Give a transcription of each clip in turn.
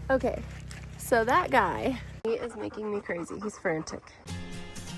Okay, so that guy, he is making me crazy. He's frantic.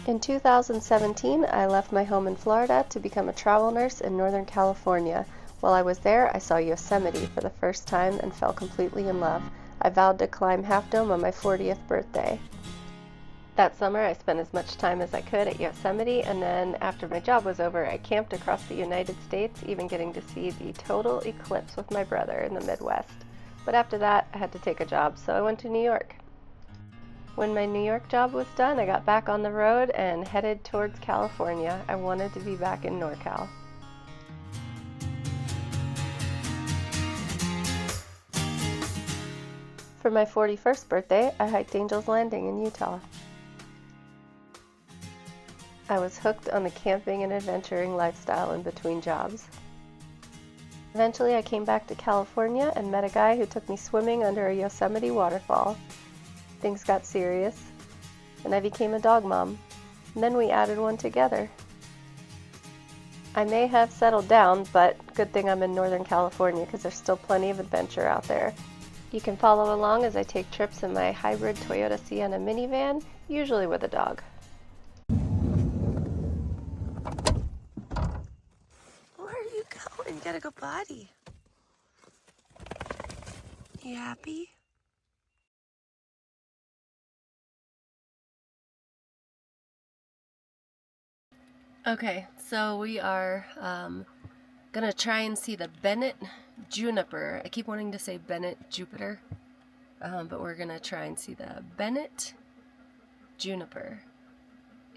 In 2017, I left my home in Florida to become a travel nurse in Northern California. While I was there, I saw Yosemite for the first time and fell completely in love. I vowed to climb Half Dome on my 40th birthday. That summer, I spent as much time as I could at Yosemite, and then after my job was over, I camped across the United States, even getting to see the total eclipse with my brother in the Midwest. But after that, I had to take a job, so I went to New York. When my New York job was done, I got back on the road and headed towards California. I wanted to be back in NorCal. For my 41st birthday, I hiked Angel's Landing in Utah. I was hooked on the camping and adventuring lifestyle in between jobs. Eventually, I came back to California and met a guy who took me swimming under a Yosemite waterfall. Things got serious, and I became a dog mom. And then we added one together. I may have settled down, but good thing I'm in Northern California because there's still plenty of adventure out there. You can follow along as I take trips in my hybrid Toyota Sienna minivan, usually with a dog. Where are you going? Get a good body. You happy? Okay, so we are gonna try and see the Bennett Juniper. I keep wanting to say Bennett Jupiter, but we're gonna try and see the Bennett Juniper,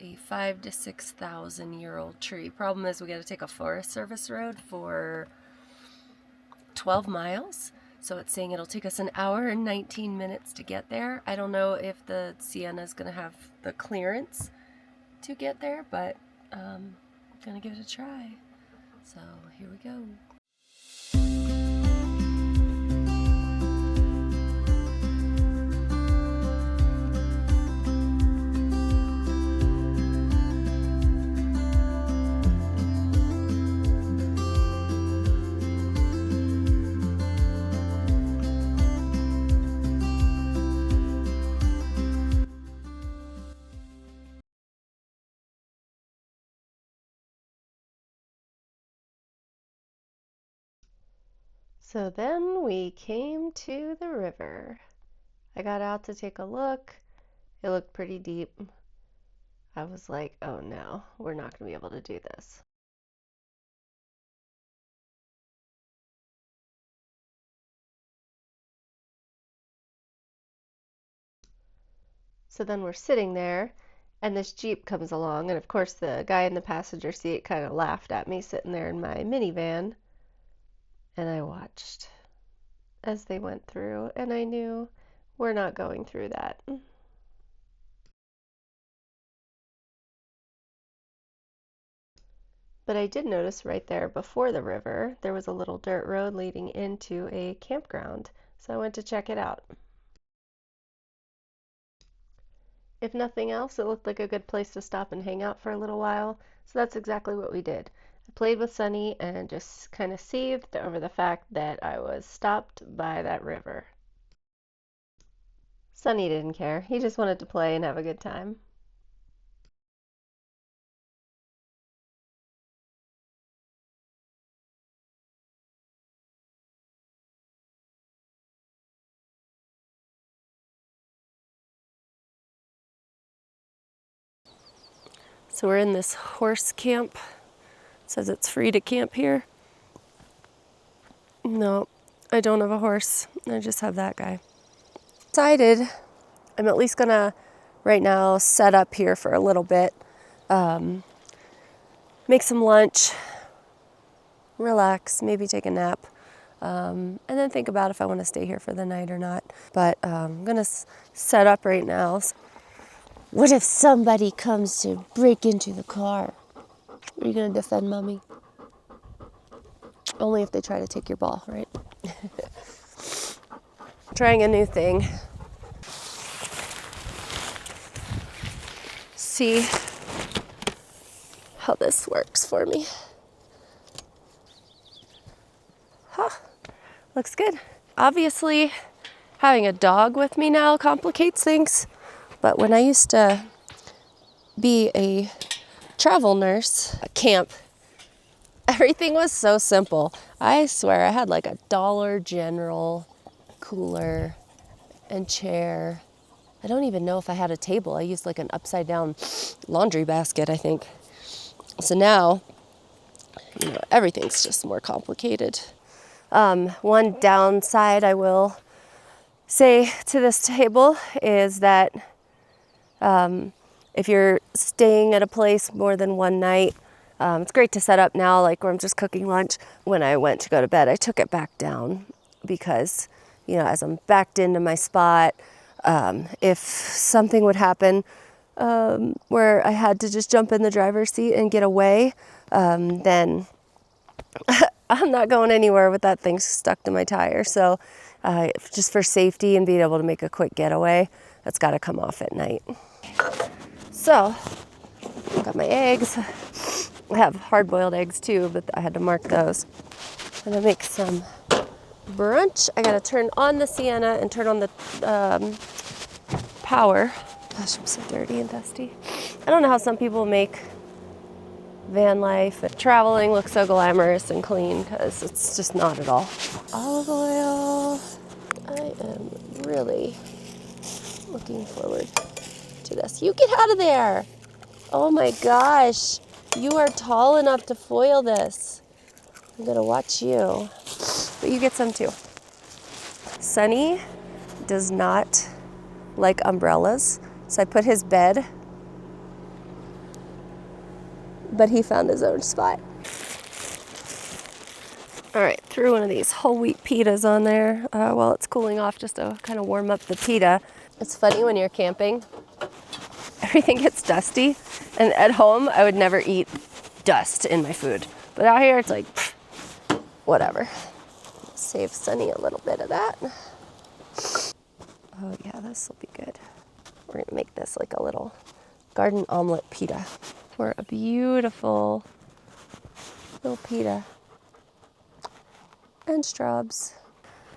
a 5,000 to 6,000 year old tree. Problem is we gotta take a Forest Service road for 12 miles. So it's saying it'll take us an hour and 19 minutes to get there. I don't know if the Sienna is gonna have the clearance to get there, but I'm gonna give it a try. So here we go. So then we came to the river. I got out to take a look. It looked pretty deep. I was like, oh no, we're not going to be able to do this. So then we're sitting there, and this Jeep comes along, and of course the guy in the passenger seat kind of laughed at me sitting there in my minivan, and I watched as they went through, and I knew we're not going through that. But I did notice right there before the river, there was a little dirt road leading into a campground, so I went to check it out. If nothing else, it looked like a good place to stop and hang out for a little while, so that's exactly what we did. I played with Sunny and just kind of seethed over the fact that I was stopped by that river. Sunny didn't care. He just wanted to play and have a good time. So we're in this horse camp. It says it's free to camp here. No, I don't have a horse. I just have that guy. Decided I'm at least gonna right now set up here for a little bit, make some lunch, relax, maybe take a nap, and then think about if I want to stay here for the night or not. But I'm gonna set up right now. What if somebody comes to break into the car? Are you gonna defend Mommy? Only if they try to take your ball, right? Trying a new thing. See how this works for me. Huh, looks good. obviously having a dog with me now complicates things, but when I used to be a travel nurse at camp, everything was so simple. I swear I had like a Dollar General cooler and chair. I don't even know if I had a table. I used like an upside down laundry basket, I think. So now, everything's just more complicated. One downside I will say to this table is that if you're staying at a place more than one night, it's great to set up now, like where I'm just cooking lunch. When I went to go to bed, I took it back down because, as I'm backed into my spot, if something would happen where I had to just jump in the driver's seat and get away, then I'm not going anywhere with that thing stuck to my tire. So just for safety and being able to make a quick getaway, that's got to come off at night. So, got my eggs. I have hard-boiled eggs too, but I had to mark those. I'm gonna make some brunch. I gotta turn on the Sienna and turn on the power. Gosh, I'm so dirty and dusty. I don't know how some people make van life and traveling look so glamorous and clean, because it's just not at all. Olive oil. I am really looking forward to this. You get out of there! Oh my gosh, you are tall enough to foil this. I'm gonna watch you, but you get some too. Sonny does not like umbrellas, so I put his bed, but he found his own spot. All right, threw one of these whole wheat pitas on there while it's cooling off, just to kind of warm up the pita. It's funny when you're camping, everything gets dusty, and at home I would never eat dust in my food, but out here it's like, whatever. Save Sonny a little bit of that. Oh yeah, this will be good. We're gonna make this like a little garden omelet pita for a beautiful little pita. And straws.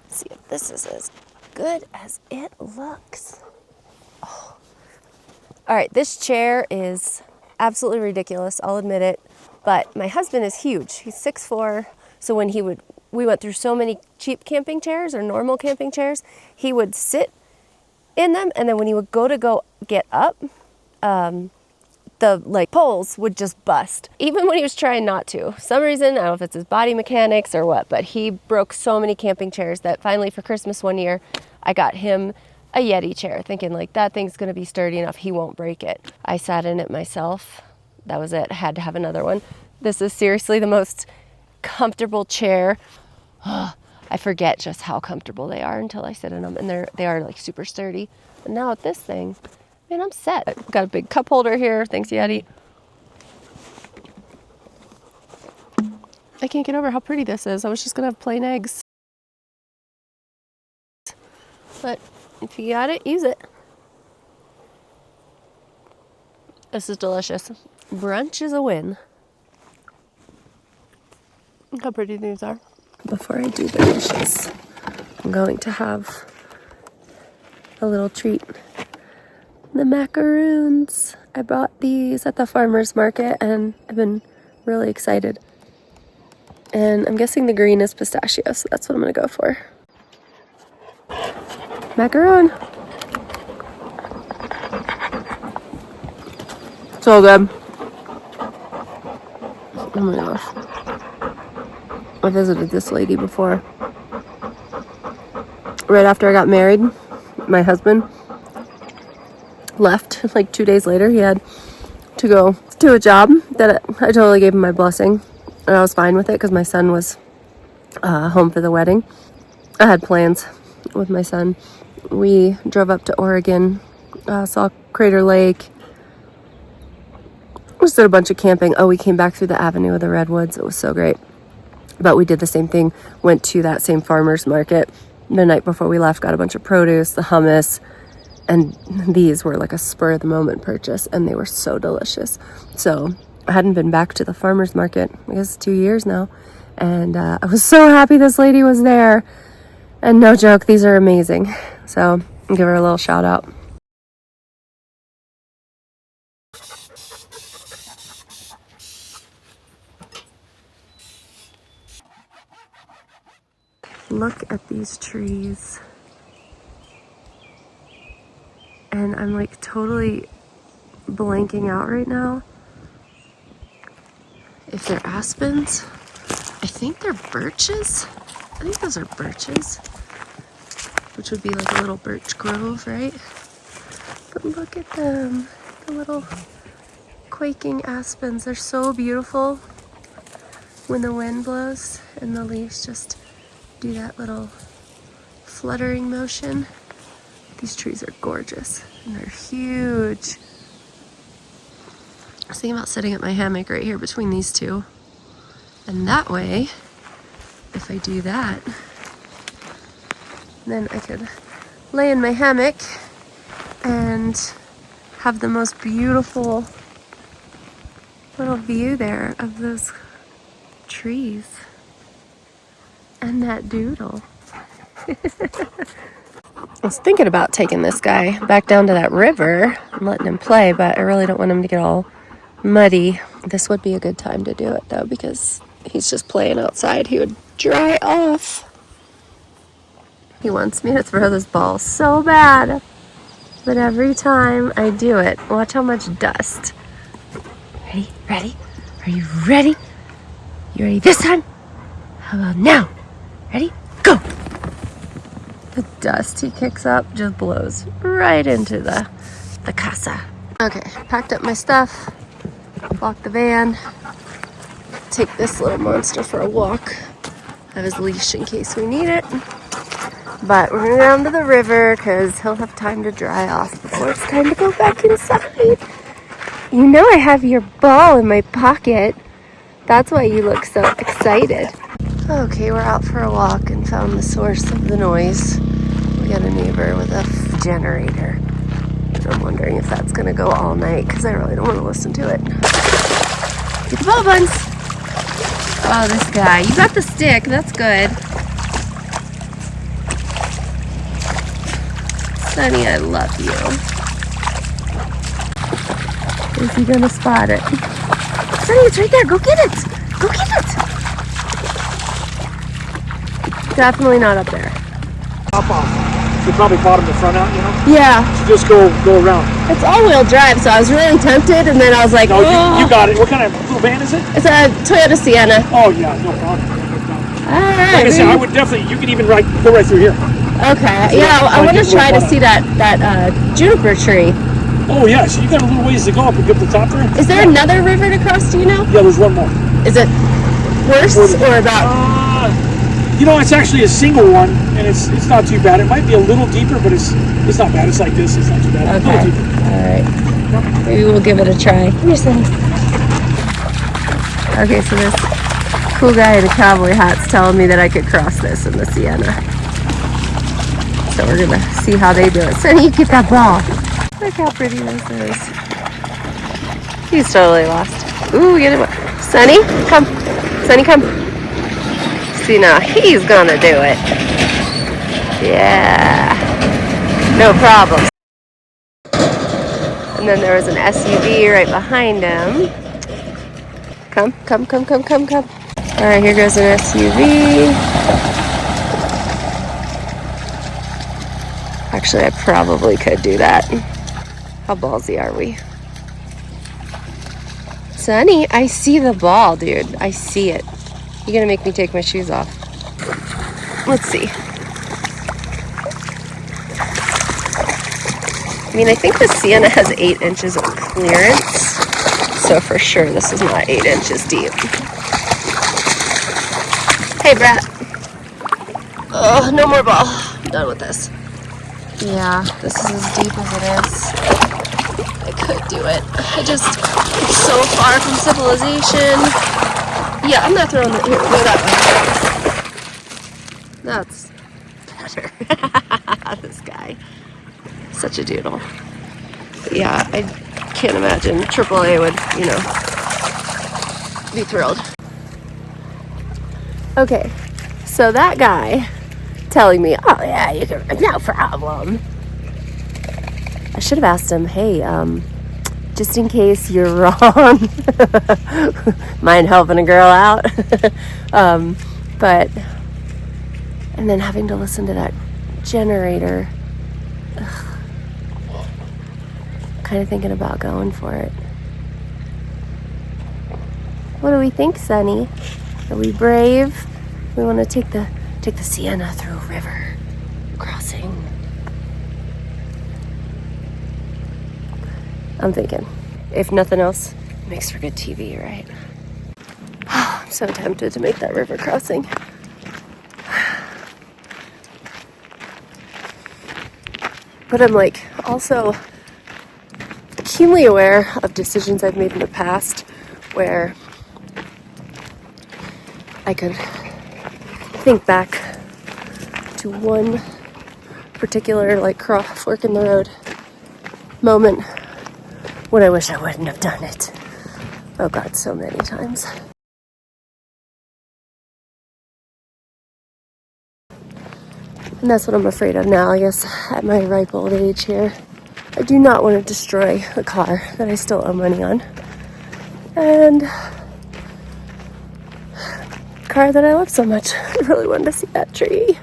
See if this is as good as it looks. Oh. All right, this chair is absolutely ridiculous, I'll admit it, but my husband is huge. He's 6'4", so when we went through so many cheap camping chairs or normal camping chairs, he would sit in them, and then when he would go get up, the poles would just bust, even when he was trying not to. For some reason, I don't know if it's his body mechanics or what, but he broke so many camping chairs that finally for Christmas one year, I got him a Yeti chair, thinking that thing's gonna be sturdy enough, he won't break it. I sat in it myself. That was it. I had to have another one. This is seriously the most comfortable chair. I forget just how comfortable they are until I sit in them, and they are super sturdy. And now with this thing, man, I'm set. I've got a big cup holder here. Thanks, Yeti. I can't get over how pretty this is. I was just gonna have plain eggs. But if you got it, use it. This is delicious. Brunch is a win. Look how pretty these are. Before I do the dishes, I'm going to have a little treat. The macaroons. I bought these at the farmer's market and I've been really excited. And I'm guessing the green is pistachio, so that's what I'm gonna go for. Macaroon. So good. Oh my gosh. I visited this lady before. Right after I got married, my husband left 2 days later. He had to go to a job that I totally gave him my blessing, and I was fine with it because my son was home for the wedding. I had plans with my son. We drove up to Oregon, saw Crater Lake, just did a bunch of camping. We came back through the Avenue of the Redwoods. It was so great. But we did the same thing, went to that same farmer's market the night before we left, got a bunch of produce, the hummus, and these were like a spur of the moment purchase, and they were so delicious. So I hadn't been back to the farmer's market, I guess 2 years now, and I was so happy this lady was there. And no joke, these are amazing. So I'll give her a little shout out. Look at these trees. And I'm like totally blanking out right now. If they're aspens, I think they're birches. I think those are birches, which would be like a little birch grove, right? But look at them, the little quaking aspens. They're so beautiful when the wind blows and the leaves just do that little fluttering motion. These trees are gorgeous and they're huge. I was thinking about setting up my hammock right here between these two. And that way, if I do that, then I could lay in my hammock and have the most beautiful little view there of those trees and that doodle. I was thinking about taking this guy back down to that river and letting him play, but I really don't want him to get all muddy. This would be a good time to do it though, because he's just playing outside. He would dry off. He wants me to throw this ball so bad, but every time I do it, watch how much dust. Ready? Ready? Are you ready? You ready this time? How about now? Ready? Go! The dust he kicks up just blows right into the casa. Okay, packed up my stuff, locked the van, take this little monster for a walk. Have his leash in case we need it. But we're gonna go down to the river because he'll have time to dry off before it's time to go back inside. You know I have your ball in my pocket. That's why you look so excited. Okay, we're out for a walk and found the source of the noise. We got a neighbor with a generator. And I'm wondering if that's gonna go all night because I really don't want to listen to it. Get the ball buns. Oh, this guy. You got the stick. That's good. Sonny, I love you. Is he gonna spot it? Sonny, it's right there. Go get it. Go get it. Definitely not up there. Up off. You probably bottom the front out, you know? Yeah. So just go around. It's all-wheel drive, so I was really tempted, and then I was like, no, oh. You got it. What kind of little van is it? It's a Toyota Sienna. Oh, yeah, no problem. All right. Like I said, I would definitely, you can even go right through here. Okay. Yeah, I want to try to see that Juniper tree. Oh, yeah, so you got a little ways to go up and get to the top there. Is there another river to cross, do you know? Yeah, there's one more. Is it worse or about? You know, it's actually a single one, and it's not too bad. It might be a little deeper, but it's not bad. It's like this. It's not too bad. Okay. A little deeper. All right. Maybe we'll give it a try. Come here, Sonny. Okay, so this cool guy in a cowboy hat's telling me that I could cross this in the Sienna. So we're gonna see how they do it. Sonny, you get that ball. Look how pretty this is. He's totally lost. Ooh, get him. Sonny, come. Sonny, come. See, now he's gonna do it. Yeah. No problem. And then there was an SUV right behind him. Come. All right, here goes an SUV. Actually, I probably could do that. How ballsy are we? Sonny, I see the ball, dude. I see it. You're gonna make me take my shoes off. Let's see. I mean, I think the Sienna has 8 inches of clearance. So for sure, this is not 8 inches deep. Hey, Brat. Oh, no more ball. I'm done with this. Yeah, this is as deep as it is. I could do it. It's so far from civilization. Yeah, I'm not throwing it here. Go that way. That's better. This guy. Such a doodle. But yeah, I can't imagine AAA would, be thrilled. Okay, so that guy telling me, oh yeah, you can, no problem. I should have asked him, hey, just in case you're wrong, mind helping a girl out? But, and then having to listen to that generator, kind of thinking about going for it. What do we think, Sonny? Are we brave? We want to take the Sienna through a river crossing. I'm thinking, if nothing else, it makes for good TV, right? I'm so tempted to make that river crossing. But I'm like also keenly aware of decisions I've made in the past where I could think back to one particular like fork in the road moment when I wish I wouldn't have done it. Oh God, so many times. And that's what I'm afraid of now, I guess, at my ripe old age here. I do not want to destroy a car that I still owe money on. And a car that I love so much. I really wanted to see that tree.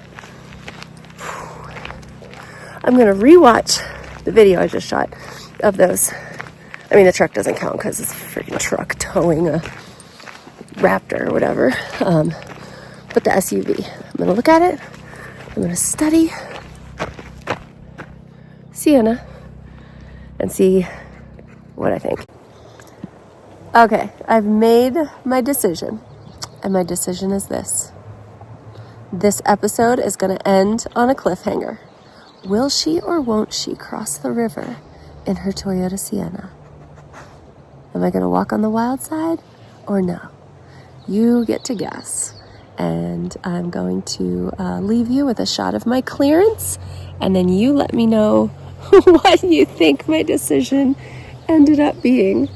I'm going to rewatch the video I just shot of those. I mean, the truck doesn't count because it's a freaking truck towing a Raptor or whatever. But the SUV, I'm going to look at it. I'm going to study Sienna and see what I think. Okay, I've made my decision. And my decision is this. This episode is going to end on a cliffhanger. Will she or won't she cross the river in her Toyota Sienna? Am I going to walk on the wild side or no? You get to guess. And I'm going to leave you with a shot of my clearance. And then you let me know what you think my decision ended up being.